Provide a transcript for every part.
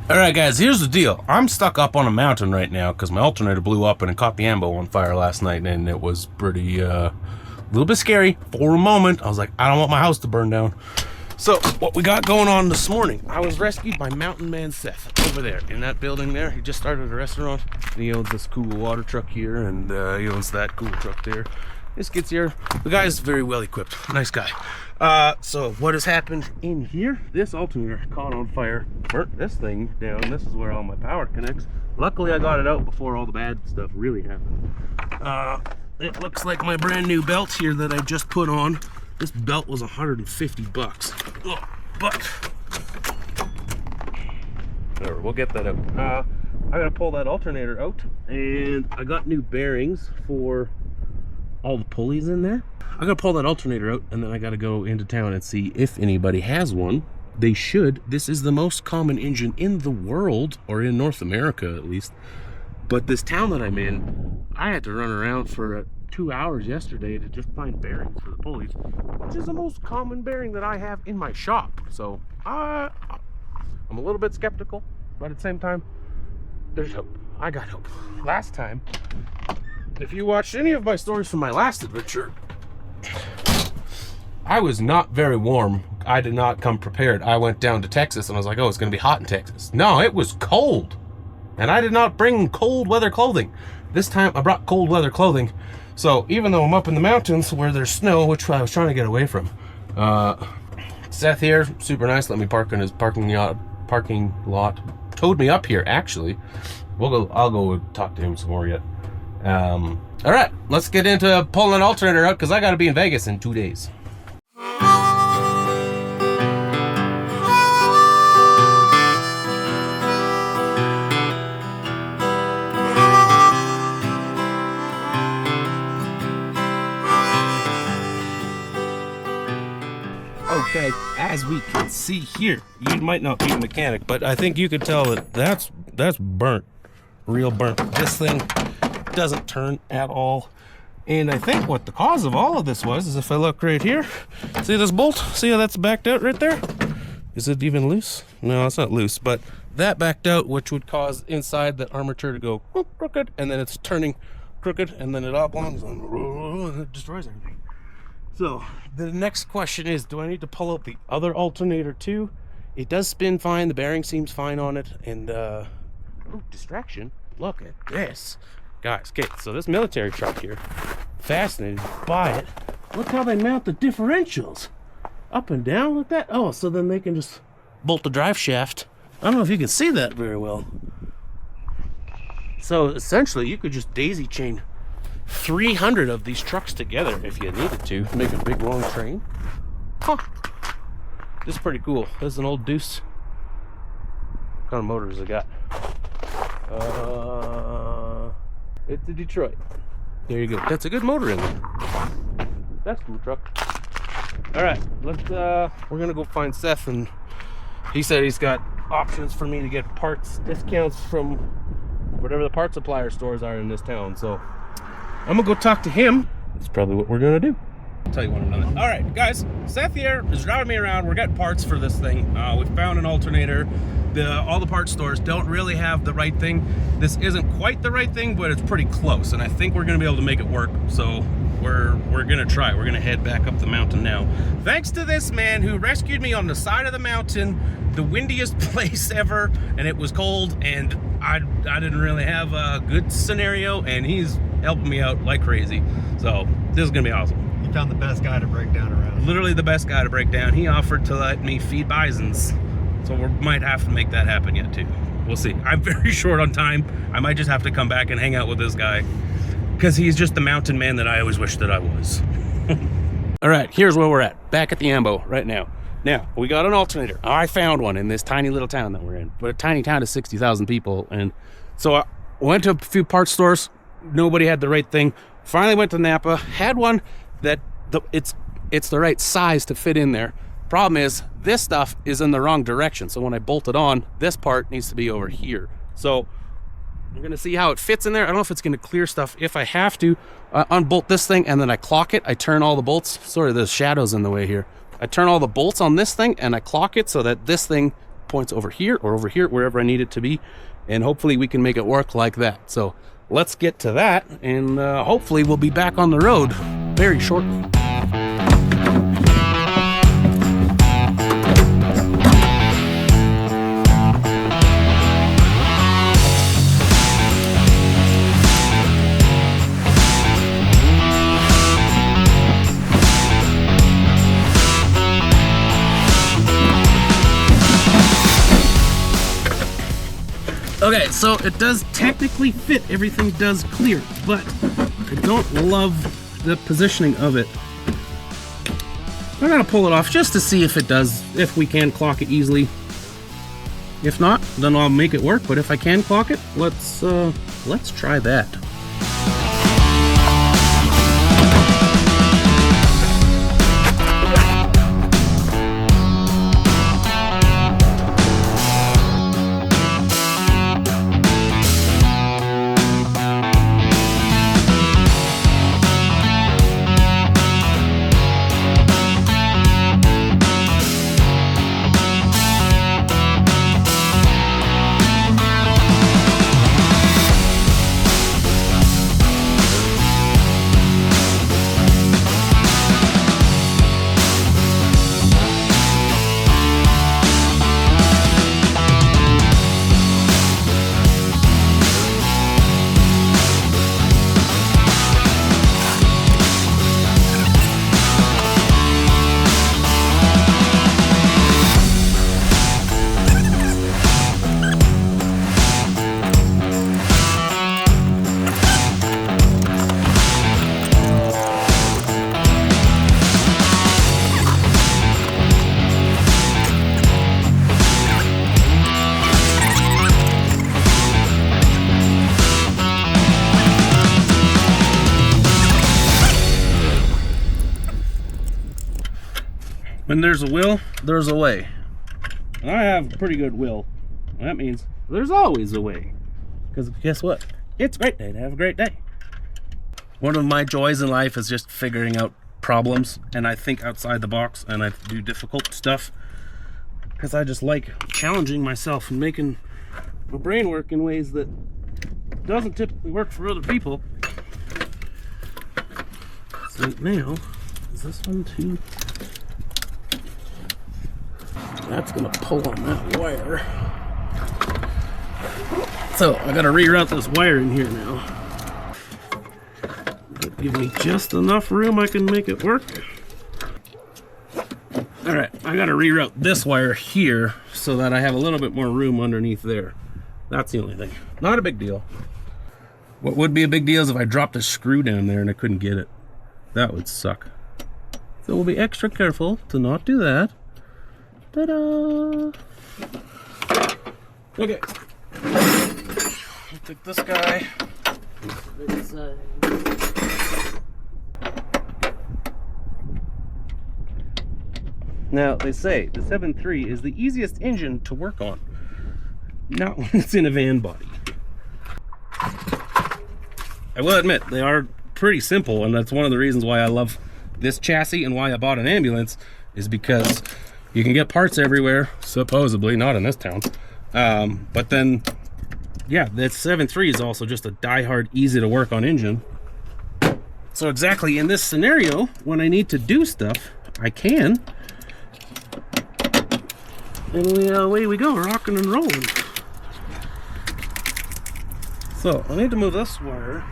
All right, guys, here's the deal. I'm stuck up on a mountain right now because my alternator blew up and it caught the ambo on fire last night, and it was pretty, a little bit scary for a moment. I was like, I don't want my house to burn down. So what we got going on this morning, I was rescued by Mountain Man Seth over there in that building there. He just started a restaurant, and he owns this cool water truck here, and he owns that cool truck there. This gets here. The guy's very well equipped. Nice guy. So what has happened in here? This alternator caught on fire, burnt this thing down. This is where all my power connects. Luckily, I got it out before all the bad stuff really happened. It looks like my brand new belt here that I just put on. This belt was 150 bucks. Oh, but whatever, we'll get that out. I gotta pull that alternator out, and I got new bearings for all the pulleys in there. I gotta pull that alternator out, and then I gotta go into town and see if anybody has one. They should. This is the most common engine in the world, or in North America at least. But this town that I'm in, I had to run around for 2 hours yesterday to just find bearings for the pulleys, which is the most common bearing that I have in my shop. So I'm a little bit skeptical, but at the same time, there's hope. I got hope. Last time, if you watched any of my stories from my last adventure, I was not very warm. I did not come prepared. I went down to Texas and I was like, oh, it's gonna be hot in Texas. No, it was cold. And I did not bring cold weather clothing. This time I brought cold weather clothing. So even though I'm up in the mountains where there's snow, which I was trying to get away from, Seth here, super nice, let me park in his parking lot. Towed me up here, actually. I'll go talk to him some more yet. All right, let's get into pulling an alternator out because I got to be in Vegas in 2 days. Okay, as we can see here, you might not be a mechanic, but I think you could tell that that's burnt, real burnt. This thing doesn't turn at all, and I think what the cause of all of this was is if I look right here, see this bolt? See how that's backed out right there? Is it even loose? No, it's not loose, but that backed out, which would cause inside the armature to go crooked, and then it's turning crooked, and then it oblongs and it destroys everything. So the next question is, do I need to pull out the other alternator too? It does spin fine, the bearing seems fine on it, and oh, distraction, look at this. Guys, okay, so this military truck here, fascinated by it. Look how they mount the differentials. Up and down like that. Oh, so then they can just bolt the drive shaft. I don't know if you can see that very well. So essentially you could just daisy chain 300 of these trucks together if you needed to make a big long train. Huh. This is pretty cool. This is an old Deuce. What kind of motor has it got? It's a Detroit. There you go. That's a good motor in there. That's a cool truck. All right, we're gonna go find Seth, and he said he's got options for me to get parts discounts from whatever the parts supplier stores are in this town. So I'm gonna go talk to him. That's probably what we're gonna do. I'll tell you what I'm doing. All right, guys, Seth here is driving me around. We're getting parts for this thing. We found an alternator. All the parts stores don't really have the right thing. This isn't quite the right thing, but it's pretty close, and I think we're gonna be able to make it work. So we're gonna try. We're gonna head back up the mountain now. Thanks to this man who rescued me on the side of the mountain, the windiest place ever, and it was cold, and I didn't really have a good scenario, and he's helping me out like crazy. So this is gonna be awesome. You found the best guy to break down around. Literally the best guy to break down. He offered to let me feed bisons. So we might have to make that happen yet too. We'll see. I'm very short on time. I might just have to come back and hang out with this guy because he's just the mountain man that I always wished that I was. All right, here's where we're at. Back at the Ambo right now. Now, we got an alternator. I found one in this tiny little town that we're in. But a tiny town of 60,000 people. And so I went to a few parts stores. Nobody had the right thing. Finally went to Napa. Had one that it's the right size to fit in there. Problem is, this stuff is in the wrong direction. So when I bolt it on, this part needs to be over here. So I'm gonna see how it fits in there. I don't know if it's gonna clear stuff. If I have to unbolt this thing and then I clock it, I turn all the bolts. Sorry, there's shadows in the way here. I turn all the bolts on this thing and I clock it so that this thing points over here or over here, wherever I need it to be, and hopefully we can make it work like that. So let's get to that, and hopefully we'll be back on the road very shortly. Okay, so it does technically fit, everything does clear, but I don't love the positioning of it. I'm gonna pull it off just to see if it does, if we can clock it easily. If not, then I'll make it work, but if I can clock it, let's try that. When there's a will, there's a way. And I have a pretty good will. That means there's always a way. Because guess what? It's a great day to have a great day. One of my joys in life is just figuring out problems, and I think outside the box, and I do difficult stuff. Because I just like challenging myself and making my brain work in ways that doesn't typically work for other people. So now, is this one too? That's gonna pull on that wire. So I gotta reroute this wire in here now. Give me just enough room I can make it work. Alright, I gotta reroute this wire here so that I have a little bit more room underneath there. That's the only thing. Not a big deal. What would be a big deal is if I dropped a screw down there and I couldn't get it. That would suck. So we'll be extra careful to not do that. Ta-da! Okay. I'll take this guy. Now, they say the 7.3 is the easiest engine to work on. Not when it's in a van body. I will admit, they are pretty simple, and that's one of the reasons why I love this chassis and why I bought an ambulance, is because you can get parts everywhere, supposedly, not in this town. But then, yeah, that 7.3 is also just a die-hard, easy-to-work on engine. So exactly in this scenario, when I need to do stuff, I can. And away we go, rocking and rolling. So, I need to move this wire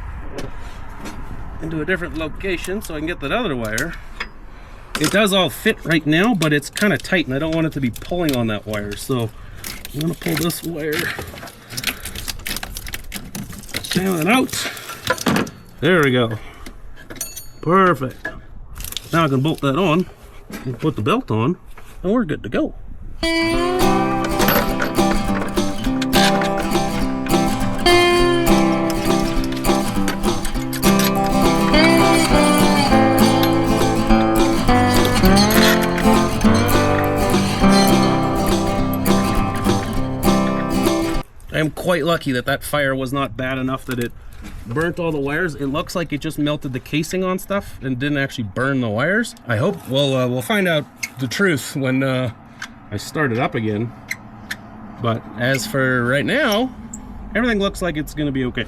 into a different location so I can get that other wire. It does all fit right now, but it's kind of tight and I don't want it to be pulling on that wire. So I'm gonna pull this wire down and out. There we go. Perfect. Now I can bolt that on and put the belt on and we're good to go. I'm quite lucky that that fire was not bad enough that it burnt all the wires. It looks like it just melted the casing on stuff and didn't actually burn the wires. I hope we'll find out the truth when I start it up again. But as for right now, everything looks like it's gonna be okay.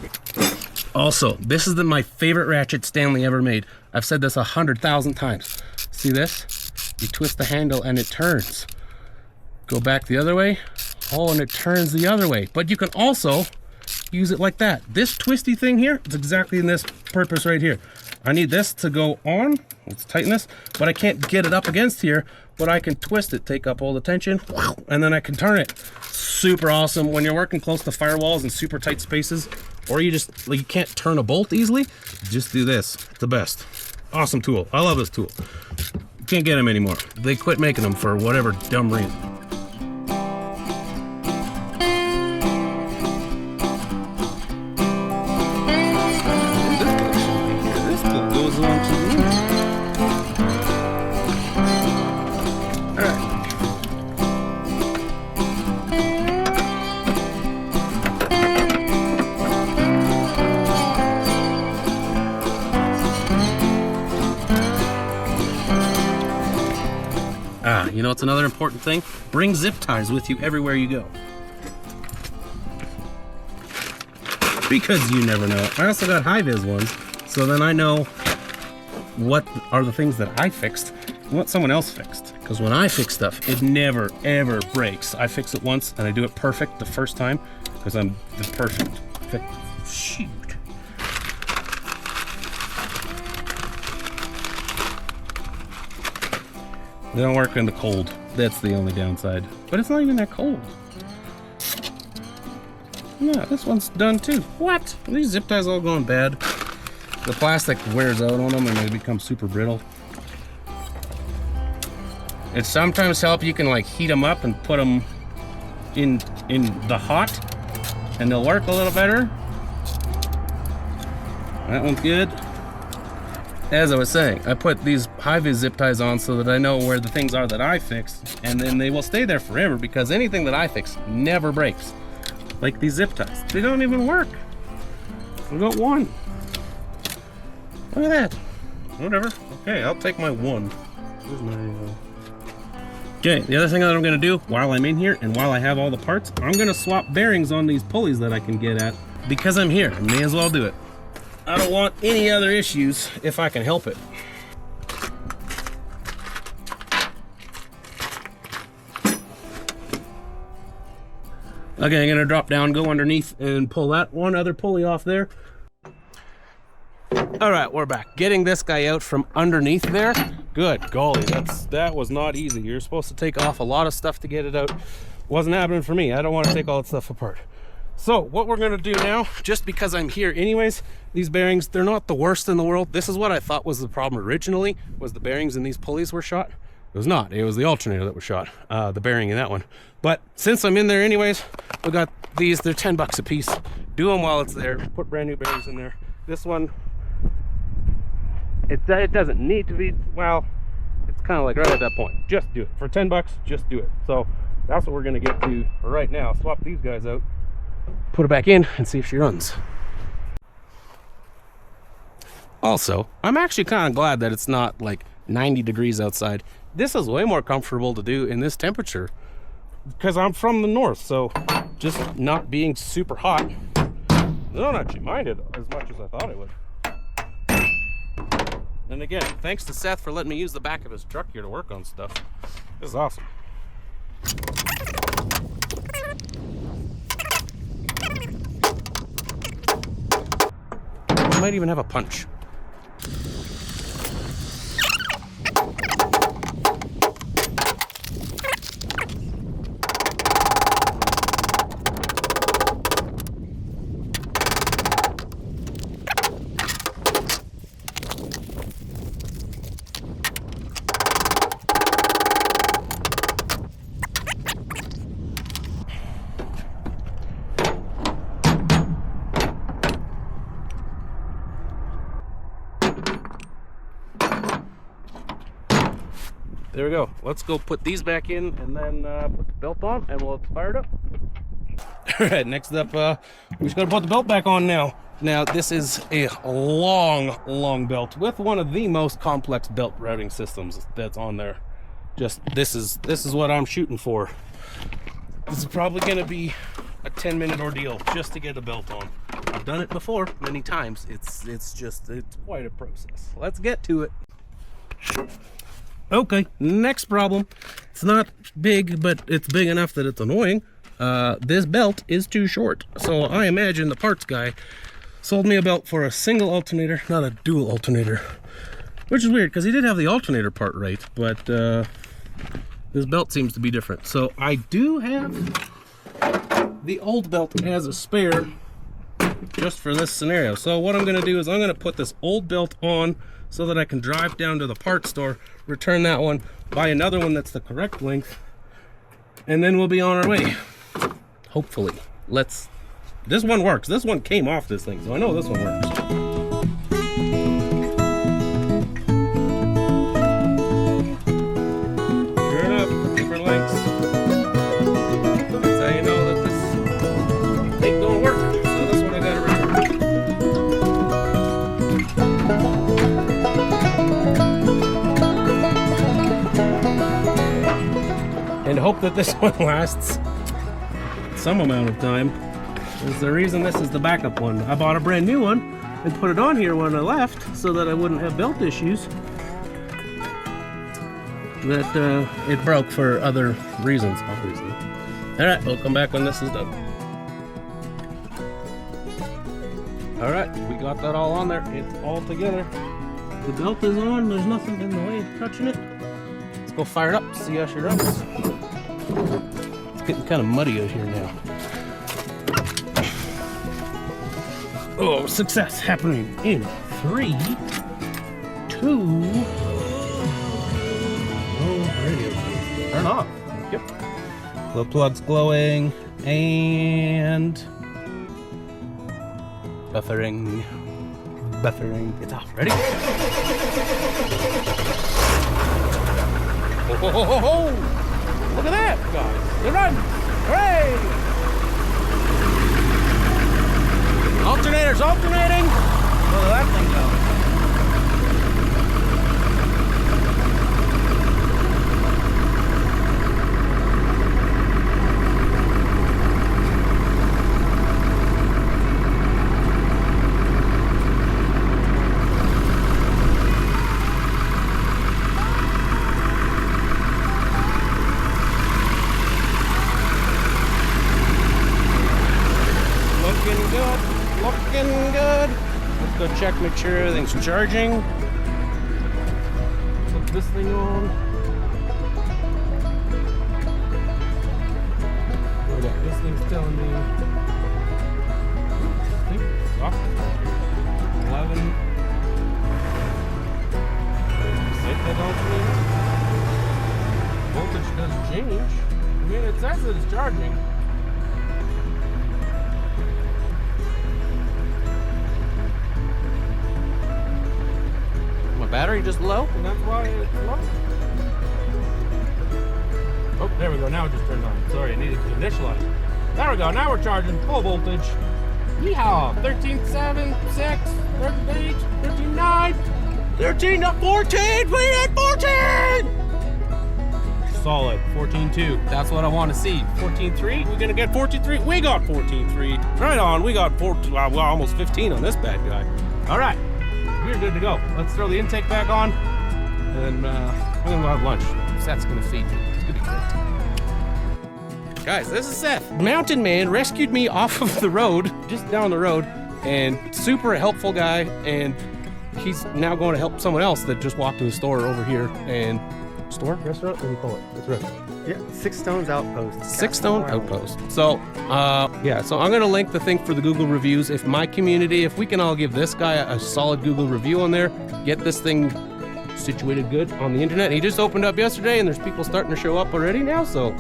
Also, this is my favorite ratchet Stanley ever made. I've said this 100,000 times. See this? You twist the handle and it turns. Go back the other way, oh, and it turns the other way. But you can also use it like that. This twisty thing here, it's exactly in this purpose right here. I need this to go on, let's tighten this, but I can't get it up against here, but I can twist it, take up all the tension, and then I can turn it. Super awesome when you're working close to firewalls and super tight spaces, or you just, like, you can't turn a bolt easily, just do this. It's the best. Awesome tool. I love this tool. You can't get them anymore. They quit making them for whatever dumb reason. You know, it's another important thing. Bring zip ties with you everywhere you go. Because you never know. I also got high-vis ones, so then I know what are the things that I fixed and what someone else fixed. Because when I fix stuff, it never, ever breaks. I fix it once, and I do it perfect the first time, because I'm the perfect. Shoot. They don't work in the cold. That's the only downside. But it's not even that cold. Yeah, this one's done too. What? Are these zip ties all going bad? The plastic wears out on them and they become super brittle. It sometimes helps. You can like heat them up and put them in the hot and they'll work a little better. That one's good. As I was saying, I put these high-vis zip ties on so that I know where the things are that I fixed, and then they will stay there forever because anything that I fix never breaks. Like these zip ties. They don't even work. I got one. Look at that. Whatever. Okay, I'll take my one. Where's my... Okay, the other thing that I'm going to do while I'm in here and while I have all the parts, I'm going to swap bearings on these pulleys that I can get at. Because I'm here, I may as well do it. I don't want any other issues if I can help it. Okay, I'm gonna drop down, go underneath, and pull that one other pulley off there. All right, we're back. Getting this guy out from underneath there. Good golly, that was not easy. You're supposed to take off a lot of stuff to get it out. Wasn't happening for me. I don't want to take all that stuff apart. So what we're gonna do now, just because I'm here anyways, these bearings, they're not the worst in the world. This is what I thought was the problem originally, was the bearings in these pulleys were shot. It was not, it was the alternator that was shot, the bearing in that one. But since I'm in there anyways, we got these, they're 10 bucks a piece. Do them while it's there, put brand new bearings in there. This one, it doesn't need to be, well, it's kind of like right at that point. Just do it, for 10 bucks, just do it. So that's what we're gonna get to right now. Swap these guys out, put her back in and see if she runs. Also, I'm actually kind of glad that it's not like 90 degrees outside. This is way more comfortable to do in this temperature because I'm from the north, so just not being super hot. I don't actually mind it as much as I thought it would. And again, thanks to Seth for letting me use the back of his truck here to work on stuff. This is awesome. I might even have a punch. There we go. Let's go put these back in and then put the belt on and we'll fire it up. All right, next up, we're just gonna put the belt back on now. Now, this is a long belt with one of the most complex belt routing systems that's on there. Just, this is what I'm shooting for. This is probably gonna be a 10-minute ordeal just to get a belt on. I've done it before many times. It's quite a process. Let's get to it. Okay, next problem. It's not big, but it's big enough that it's annoying. This belt is too short. So I imagine the parts guy sold me a belt for a single alternator, not a dual alternator. Which is weird, because he did have the alternator part right, but this belt seems to be different. So I do have the old belt as a spare, just for this scenario. So what I'm gonna do is I'm gonna put this old belt on so that I can drive down to the parts store, return that one, buy another one that's the correct length, and then we'll be on our way. Hopefully. This one works. This one came off this thing, so I know this one works. Sure enough, different lengths. That's how you know that this thing don't work. So this one I gotta return. And hope that this one lasts some amount of time. Is the reason this is the backup one. I bought a brand new one and put it on here when I left so that I wouldn't have belt issues. That it broke for other reasons, obviously. Alright, we'll come back when this is done. Alright, we got that all on there. It's all together. The belt is on, there's nothing in the way of touching it. Let's go fire it up, see how she runs. It's getting kind of muddy out here now. Oh, success happening in 3, 2. Oh, radio. Turn off. Yep. Glow plug's glowing and buffering. It's off. Ready? Oh, look at that, guys. They're running. Hooray! Alternator's alternating. Look at that thing go. Looking good. Looking good. Let's go check, make sure everything's charging. Put this thing on. This thing's telling me. I think it's off. 11. Set that alternator. Voltage does change. I mean, it says that it's charging. Battery just low, and that's why it's low. Oh, there we go. Now it just turned on. Sorry, I needed to initialize. There we go. Now we're charging full voltage. Yeehaw! 13.7, 6, 13.8, 13.9, 13.14. We hit 14. Solid. 14.2. That's what I want to see. 14.3. We're gonna get 14.3. We got 14.3. Right on. We got 14. Well, almost 15 on this bad guy. All right. We're good to go. Let's throw the intake back on, and we're gonna go have lunch. Seth's gonna feed me. It's gonna be great. Guys, this is Seth. Mountain Man rescued me off of the road, just down the road, and super helpful guy. And he's now going to help someone else that just walked to the store over here. And store, restaurant, what do you call it? It's a restaurant. Yeah, 6 Stones Outpost. 6 Stone Outpost. So, yeah, so I'm going to link the thing for the Google reviews. If my community, if we can all give this guy a solid Google review on there, get this thing situated good on the internet. He just opened up yesterday, and there's people starting to show up already now, so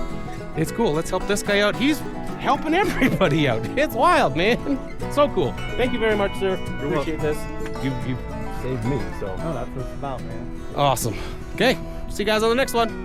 it's cool. Let's help this guy out. He's helping everybody out. It's wild, man. So cool. Thank you very much, sir. Appreciate this. You saved me, so. Oh, that's what it's about, man. Awesome. Okay, see you guys on the next one.